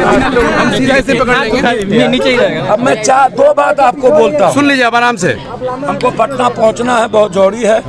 हम सीधा ऐसे पकड़ लेंगे, नीचे ही रहेगा। अब मैं दो बात आपको बोलता हूँ, सुन लीजिए आप आराम से। हमको पटना पहुँचना है, बहुत जरूरी है,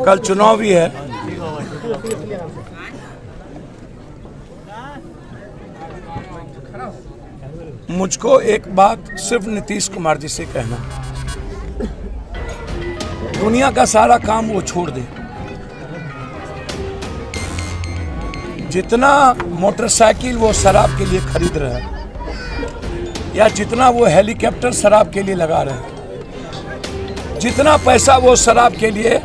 कल चुनाव भी है। मुझको एक बात सिर्फ नीतीश कुमार जी से कहना, दुनिया का सारा काम वो छोड़ दे। जितना मोटरसाइकिल वो शराब के लिए खरीद रहे हैं, या जितना वो हेलीकॉप्टर शराब के लिए लगा रहे हैं, जितना पैसा वो शराब के लिए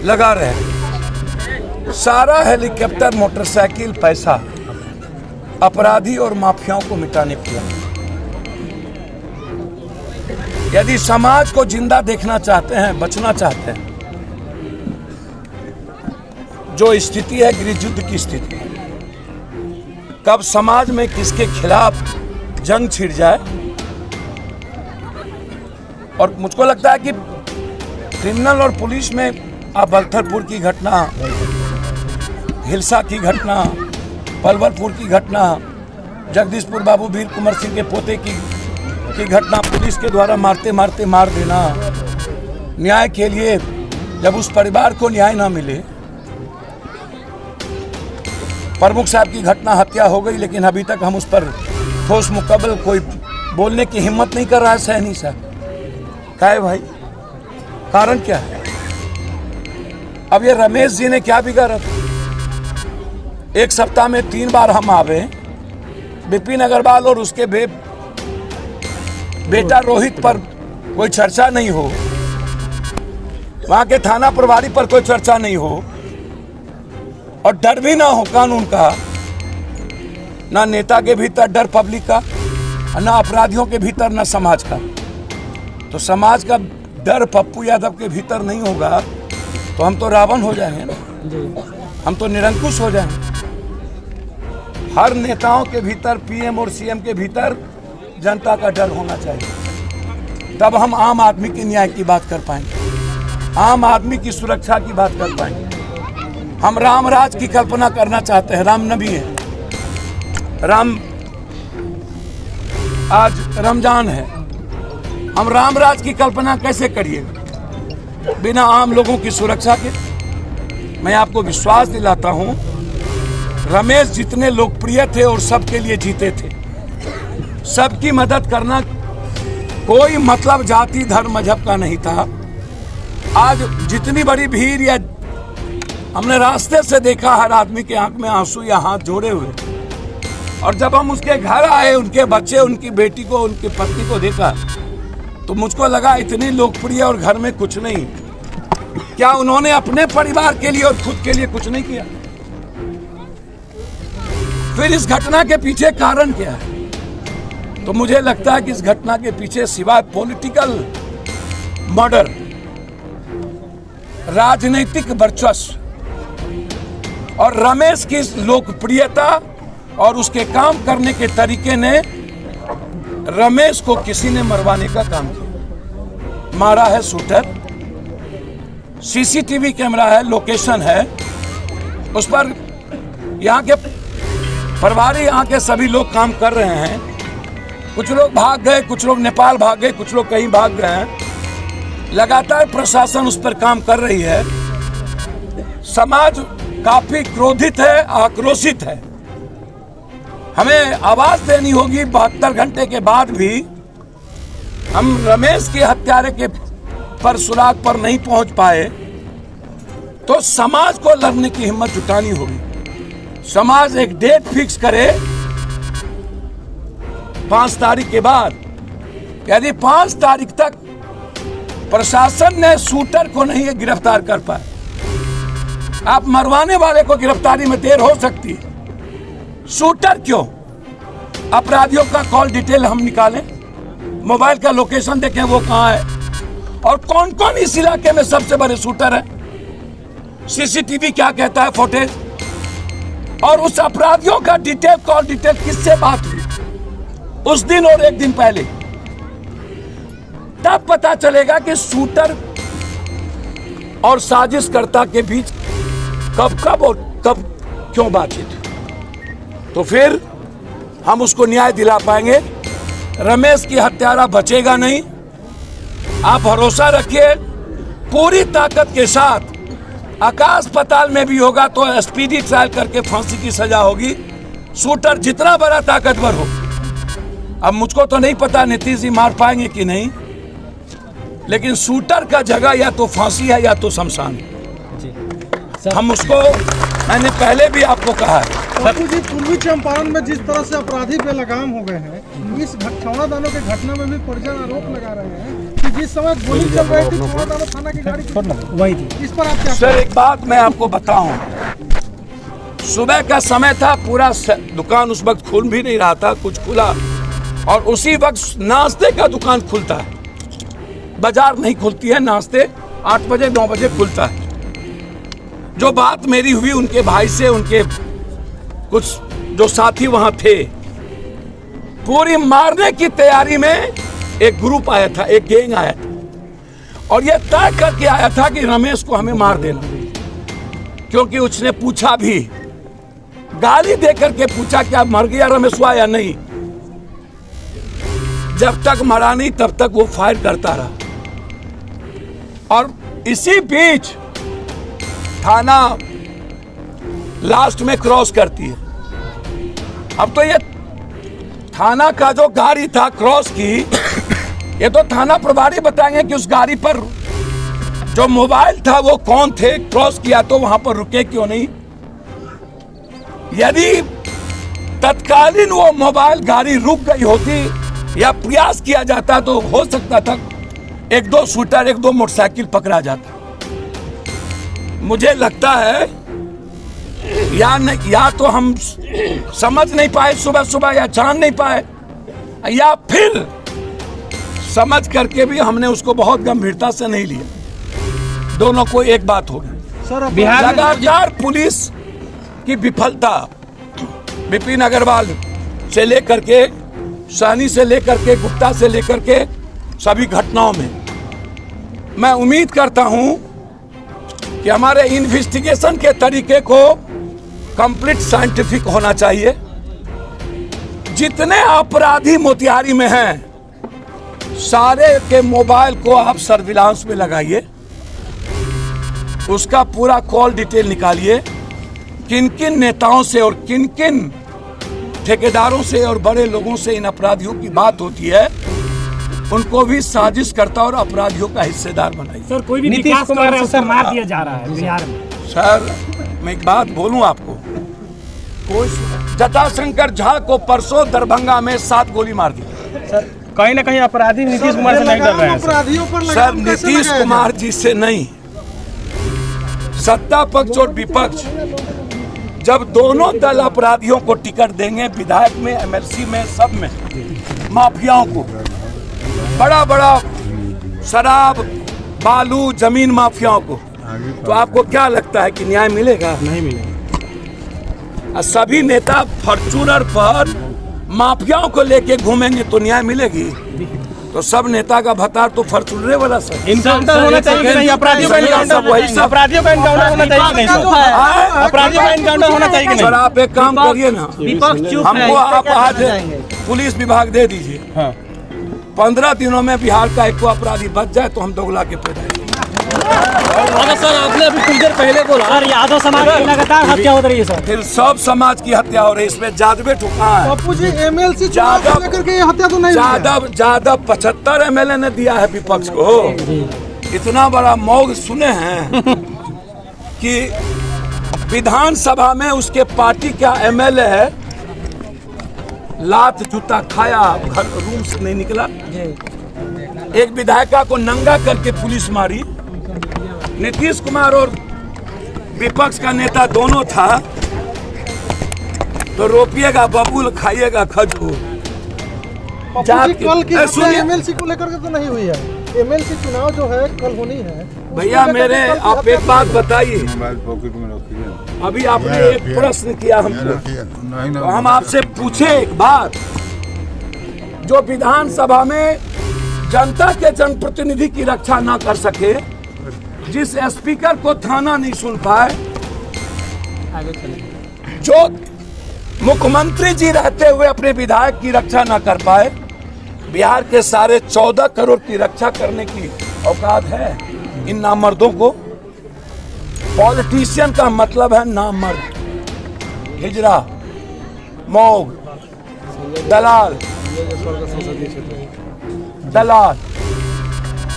लगा रहे हैं, सारा हेलीकॉप्टर मोटरसाइकिल पैसा अपराधी और माफियाओं को मिटाने के लिए। यदि समाज को जिंदा देखना चाहते हैं, बचना चाहते हैं, जो स्थिति है गृह युद्ध की स्थिति, कब समाज में किसके खिलाफ जंग छिड़ जाए। और मुझको लगता है कि क्रिमिनल और पुलिस में बलथरपुर की घटना, हिलसा की घटना, पलवलपुर की घटना, जगदीशपुर बाबू वीर कुंवर सिंह के पोते की घटना, पुलिस के द्वारा मारते मारते मार देना, न्याय के लिए जब उस परिवार को न्याय ना मिले। प्रमुख साहब की घटना, हत्या हो गई, लेकिन अभी तक हम उस पर ठोस मुकम्मल कोई बोलने की हिम्मत नहीं कर रहा है सैनी साहब। क्या है भाई, कारण क्या है? अब ये रमेश जी ने क्या बिगाड़ा था? एक सप्ताह में 3 बार हम आवे, विपिन अग्रवाल और उसके बेटा रोहित पर कोई चर्चा नहीं हो, वहां के थाना प्रभारी पर कोई चर्चा नहीं हो, और डर भी ना हो कानून का, ना नेता के भीतर डर पब्लिक का, ना अपराधियों के भीतर, ना समाज का। तो समाज का डर पप्पू यादव के भीतर नहीं होगा तो हम तो रावण हो जाएंगे ना, हम तो निरंकुश हो जाएंगे। हर नेताओं के भीतर, पीएम और सीएम के भीतर जनता का डर होना चाहिए, तब हम आम आदमी के न्याय की बात कर पाएंगे, आम आदमी की सुरक्षा की बात कर पाएंगे। हम राम राज की कल्पना करना चाहते हैं, राम नबी है, राम आज रमजान है, हम राम राज की कल्पना कैसे करिएगा बिना आम लोगों की सुरक्षा के? मैं आपको विश्वास दिलाता हूं, रमेश जितने लोकप्रिय थे और सबके लिए जीते थे, सबकी मदद करना कोई मतलब जाति धर्म मजहब का नहीं था। आज जितनी बड़ी भीड़, या हमने रास्ते से देखा हर आदमी के आंख में आंसू या हाथ जोड़े हुए, और जब हम उसके घर आए, उनके बच्चे, उनकी बेटी को, उनकी पत्नी को देखा, तो मुझको लगा इतनी लोकप्रिय और घर में कुछ नहीं। क्या उन्होंने अपने परिवार के लिए और खुद के लिए कुछ नहीं किया? फिर इस घटना के पीछे कारण क्या है? तो मुझे लगता है कि इस घटना के पीछे सिवाय पॉलिटिकल मर्डर, राजनीतिक वर्चस्व और रमेश की लोकप्रियता और उसके काम करने के तरीके ने रमेश को किसी ने मरवाने का काम किया। मारा है शूटर, सीसीटीवी कैमरा है, लोकेशन है, उस पर यहाँ के प्रभारी, यहाँ के सभी लोग काम कर रहे हैं। कुछ लोग भाग गए, कुछ लोग नेपाल भाग गए, कुछ लोग कहीं भाग गए हैं। लगातार प्रशासन उस पर काम कर रही है। समाज काफी क्रोधित है, आक्रोशित है। हमें आवाज देनी होगी। 72 घंटे के बाद भी हम रमेश के हत्यारे के पर सुराग पर नहीं पहुंच पाए, तो समाज को लड़ने की हिम्मत जुटानी होगी। समाज एक डेट फिक्स करे 5 तारीख के बाद। यदि 5 तारीख तक प्रशासन ने शूटर को नहीं गिरफ्तार कर पाए, आप मरवाने वाले को गिरफ्तारी में देर हो सकती है, शूटर क्यों? अपराधियों का कॉल डिटेल हम निकालें, मोबाइल का लोकेशन देखें वो कहां है, और कौन कौन इस इलाके में सबसे बड़े शूटर है, सीसीटीवी क्या कहता है, फुटेज, और उस अपराधियों का डिटेल, कॉल डिटेल किससे बात हुई उस दिन और एक दिन पहले, तब पता चलेगा कि शूटर और साजिशकर्ता के बीच कब और कब क्यों बातचीत। तो फिर हम उसको न्याय दिला पाएंगे। रमेश की हत्यारा बचेगा नहीं, आप भरोसा रखिए। पूरी ताकत के साथ आकाश पाताल में भी होगा तो स्पीडी ट्रायल करके फांसी की सजा होगी। शूटर जितना बड़ा ताकतवर हो, अब मुझको तो नहीं पता नीतीश जी मार पाएंगे कि नहीं, लेकिन शूटर का जगह या तो फांसी है या तो शमशान है। हम उसको, मैंने पहले भी आपको कहा है। बापू जी, पूर्वी चंपारण में जिस तरह से अपराधी पे लगाम हो गए हैं, इस छौड़ा दानों के घटना में भी परिजन आरोप लगा रहे हैं कि जिस समय गोली चल रही थी छौड़ा दानों थाना की गाड़ी वही थी। इस पर आप क्या? सर एक बात मैं आपको बताऊं, सुबह का समय था, पूरा दुकान उस वक्त खुल भी नहीं रहा था, कुछ खुला, और उसी वक्त नाश्ते का दुकान खुलता है। बाजार नहीं खुलती है, नाश्ते 8 बजे 9 बजे खुलता है। जो बात मेरी हुई उनके भाई से, उनके कुछ जो साथी वहां थे, पूरी मारने की तैयारी में एक ग्रुप आया था, एक गैंग आया था, और ये तय करके आया था कि रमेश को हमें मार देना, क्योंकि उसने पूछा भी, गाली दे करके पूछा क्या मर गया रमेशवा या नहीं। जब तक मरा नहीं तब तक वो फायर करता रहा, और इसी बीच थाना लास्ट में क्रॉस करती है। अब तो ये थाना का जो गाड़ी था क्रॉस की, ये तो थाना प्रभारी बताएंगे कि उस गाड़ी पर जो मोबाइल था वो कौन थे, क्रॉस किया तो वहां पर रुके क्यों नहीं। यदि तत्कालीन वो मोबाइल गाड़ी रुक गई होती या प्रयास किया जाता तो हो सकता था 1-2 शूटर 1-2 मोटरसाइकिल पकड़ा जाता। मुझे लगता है या तो हम समझ नहीं पाए सुबह सुबह, या जान नहीं पाए, या फिर समझ करके भी हमने उसको बहुत गंभीरता से नहीं लिया। दोनों को एक बात होगी। सर, बिहार लगातार पुलिस की विफलता, विपिन अग्रवाल से लेकर के, साहनी से लेकर के, गुप्ता से लेकर के सभी घटनाओं में, मैं उम्मीद करता हूं कि हमारे इन्वेस्टिगेशन के तरीके को कंप्लीट साइंटिफिक होना चाहिए। जितने अपराधी मोतिहारी में हैं, सारे के मोबाइल को आप सर्विलांस में लगाइए, उसका पूरा कॉल डिटेल निकालिए, किन किन नेताओं से और किन किन ठेकेदारों से और बड़े लोगों से इन अपराधियों की बात होती है, उनको भी साजिश करता और अपराधियों का हिस्सेदार बनाइए। सर, कोई भी नीतीश कुमार है उसे मार दिया जा रहा है बिहार में। सर मैं एक बात बोलूं आपको, जटाशंकर झा को परसों दरभंगा में 7 गोली मार दी। सर, कहीं ना कहीं अपराधी नीतीश कुमार से नहीं डर रहे हैं। अपराधियों पर सर नीतीश कुमार जी से नहीं, सत्ता पक्ष और विपक्ष जब दोनों दल अपराधियों को टिकट देंगे, विधायक में, एमएलसी में, सब में, माफियाओं को, बड़ा बड़ा शराब बालू जमीन माफियाओं को, तो आपको क्या लगता है कि न्याय मिलेगा? नहीं मिलेगा। सभी नेता फॉर्च्यूनर पर माफियाओं को लेके घूमेंगे तो न्याय मिलेगी? तो सब नेता का भत्ता तो फॉर्च्यूनर वाला सर। इनकाउंटर होना चाहिए कि नहीं? अपराधियों का इनकाउंटर, अपराधियों का इनकाउंटर होना चाहिए कि नहीं? अपराधियों का इनकाउंटर होना चाहिए कि नहीं? सर आप एक काम करिए ना, हमको आप आज पुलिस विभाग दे दीजिए, 15 दिनों में बिहार का एक अपराधी बच जाए तो हम दोगला के पे जाएंगे। सर आपने अभी कुछ देर पहले बोला सर, यादव समाज की लगातार हत्या हो रही है। सर, फिर सब समाज की हत्या हो रही है, इसमें जादव ठुका है। बापू जी, एमएलसी चुनाव को लेकर के ये हत्या तो नहीं हुई है। जादव 75 एमएलए ने दिया है विपक्ष को। इतना बड़ा मौग सुने हैं कि विधानसभा में उसके पार्टी का एमएलए है, लात जूता खाया, घर रूम से नहीं निकला। एक विधायिका को नंगा करके पुलिस मारी। नीतीश कुमार और विपक्ष का नेता दोनों था, तो रोपिएगा बबूल, खाइएगा खजूर। कल की हत्या एमएलसी को लेकर के तो नहीं हुई है। एमएलसी चुनाव जो है कल होनी है। भैया मेरे, आप एक बात बताइए, अभी आपने एक प्रश्न किया हमको, तो हम आपसे पूछे एक बात, जो विधानसभा में जनता के जनप्रतिनिधि की रक्षा ना कर सके, जिस स्पीकर को थाना नहीं सुन पाए, जो मुख्यमंत्री जी रहते हुए अपने विधायक की रक्षा ना कर पाए, बिहार के सारे 14 करोड़ की रक्षा करने की औकात है इन नामर्दों को। पॉलिटिशियन का मतलब है नामर्द, हिजड़ा, मौग, दलाल,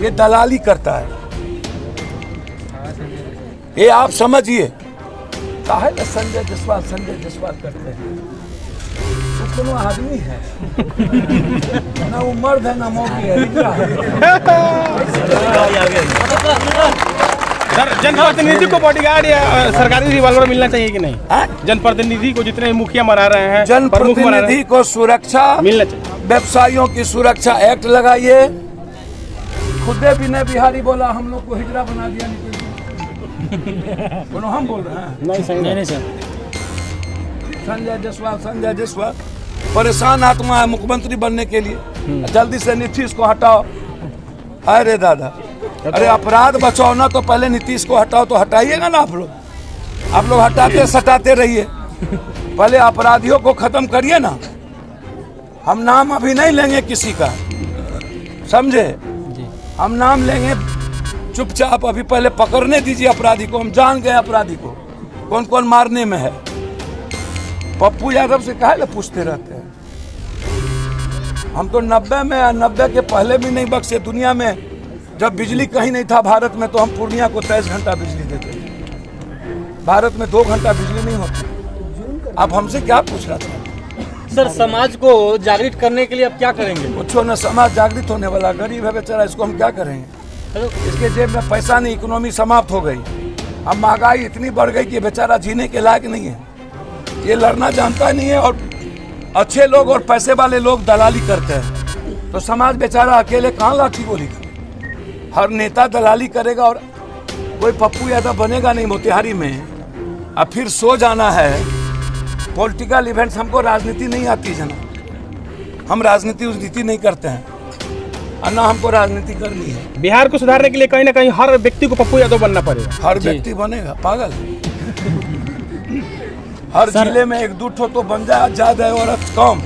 ये दलाली करता है। ये आप समझिए, काहे ना संजय जायसवाल करते हैं। वो कोनो आदमी है ना, वो मर्द है ना मौगी है, हिजड़ा है। सर, जनप्रतिनिधि को बॉडीगार्ड या सरकारी रिवॉल्वर मिलना चाहिए कि नहीं? जनप्रतिनिधि को जितने मुखिया मरा रहे हैं, जनप्रतिनिधि को सुरक्षा मिलना चाहिए। व्यवसायियों की सुरक्षा एक्ट लगाइए। खुदे विनय बिहारी बोला हम लोग को हिजड़ा बना दिया बोलो, हम बोल रहे हैं? नहीं सर। संजय जायसवाल परेशान आत्मा है मुख्यमंत्री बनने के लिए। जल्दी से नीतीश को हटाओ। अरे दादा, अरे अपराध बचाओ ना, तो पहले नीतीश को हटाओ। तो हटाइएगा ना आप लोग हटाते सटाते रहिए, पहले अपराधियों को खत्म करिए ना। हम नाम अभी नहीं लेंगे किसी का, समझे? हम नाम लेंगे चुपचाप, अभी पहले पकड़ने दीजिए अपराधी को। हम जान गए अपराधी को कौन कौन मारने में है। पप्पू यादव से काहे ले पूछते रहते हैं? हम तो 90 में, 90 के पहले भी नहीं बख्शे। दुनिया में जब बिजली कहीं नहीं था भारत में, तो हम पूर्णिया को 23 घंटा बिजली देते थे। भारत में 2 घंटा बिजली नहीं होती। आप हमसे क्या पूछ रहा था? सर, समाज को जागृत करने के लिए अब क्या करेंगे? कुछ न, समाज जागृत होने वाला गरीब है बेचारा, इसको हम क्या करेंगे? इसके जेब में पैसा नहीं, इकोनॉमी समाप्त हो गई। अब महंगाई इतनी बढ़ गई कि बेचारा जीने के लायक नहीं है। ये लड़ना जानता नहीं है, और अच्छे लोग और पैसे वाले लोग दलाली करते हैं। तो समाज बेचारा अकेले कहाँ लाठी गोली करेगा? हर नेता दलाली करेगा, और कोई पप्पू यादव बनेगा नहीं मोतिहारी में। अब फिर सो जाना है। पॉलिटिकल इवेंट्स, हमको राजनीति नहीं आती जना, हम राजनीति नहीं करते हैं, और ना हमको राजनीति करनी है। बिहार को सुधारने के लिए कहीं ना कहीं हर व्यक्ति को पप्पू यादव बनना पड़ेगा। हर व्यक्ति बनेगा, पागल? हर जिले में 1-2 तो बन जाए, ज्यादा औरत कम।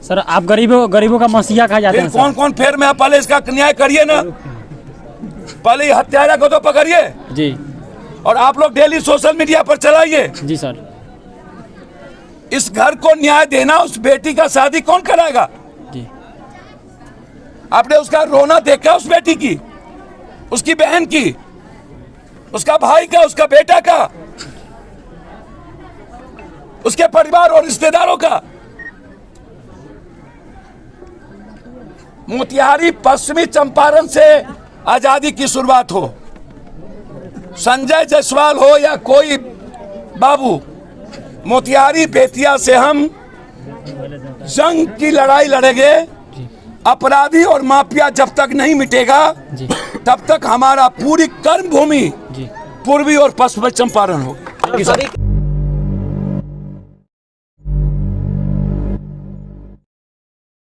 सर, आप गरीबों का मसीहा कहा जाता है। कौन कौन फेर में है? पहले इसका न्याय करिए ना, पहले हत्यारा को तो पकड़िए जी, और आप लोग डेली सोशल मीडिया पर चलाइए। जी सर। इस घर को न्याय देना, उस बेटी का शादी कौन कराएगा? जी, आपने उसका रोना देखा? उस बेटी की, उसकी बहन की, उसका भाई का, उसका बेटा का, उसके परिवार और रिश्तेदारों का। मोतिहारी पश्चिमी चंपारण से आजादी की शुरुआत हो, संजय जायसवाल हो या कोई बाबू, मोतिहारी बेतिया से हम जंग की लड़ाई लड़ेंगे। अपराधी और माफिया जब तक नहीं मिटेगा, तब तक हमारा पूरी कर्म भूमि पूर्वी और पश्चिमी चंपारण होगी।